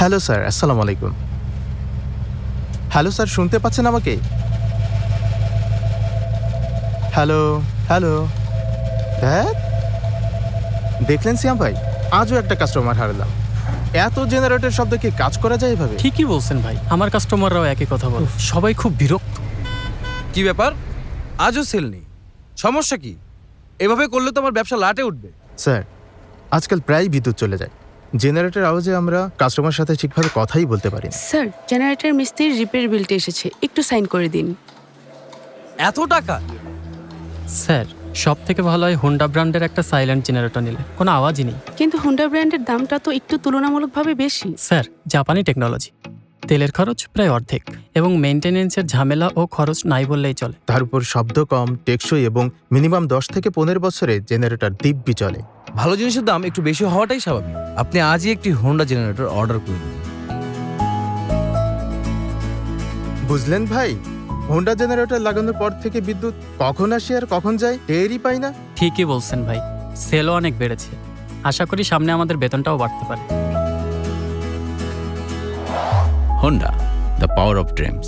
Hello sir, আসসালামু আলাইকুম। Hello sir, শুনতে পাচ্ছেন আমাকে? Hello, hello. ধ্যাৎ, দেখলেন সিয়াম ভাই, আজও একটা কাস্টমার হারালাম। এত জেনারেটর শব্দ কি কাজ করা যায় এভাবে? ঠিকই বলছেন ভাই, আমার কাস্টমাররাও একই কথা বলে। সবাই খুব বিরক্ত। কি ব্যাপার? আজও সেল নেই, সমস্যা কি? এভাবে করলে তো আমার ব্যবসা লাটে উঠবে। স্যার, আজকাল প্রায় বিদ্যুৎ চলে যায়। জেনারেটর আওয়াজে আমরা কাস্টমার সাথে ঠিকভাবে কথাই বলতে পারি না। স্যার, জেনারেটর মিস্ত্রির রিপেয়ার বিলটা এসেছে, একটু সাইন করে দিন। এত টাকা? স্যার, সব থেকে ভালো হয় হোন্ডা ব্র্যান্ডের একটা সাইলেন্ট জেনারেটর নিলে কোনো আওয়াজই নেই। কিন্তু হোন্ডা ব্র্যান্ডের দামটা তো একটু তুলনামূলকভাবে বেশি। স্যার, জাপানি টেকনোলজি, তেলের খরচ প্রায় অর্ধেক এবং মেনটেনেন্সের ঝামেলা ও খরচ নাই বললেই চলে। তার উপর শব্দ কম, টেকসই এবং মিনিমাম 10 থেকে 15 বছরে জেনারেটর দিব্যি চলে। ভালো জিনিসের দাম একটু বেশি হওয়াটাই স্বাভাবিক। আপনি আজই একটি হোন্ডা জেনারেটর অর্ডার করে দিন। বুঝলেন ভাই, হোন্ডা জেনারেটর লাগানোর পর থেকে বিদ্যুৎ কখন আসে আর কখন যায় টেরই পাই না। ঠিকই বলছেন ভাই, সেলও অনেক বেড়েছে। আশা করি সামনে আমাদের বেতনটাও বাড়তে পারে। Honda, the power of dreams.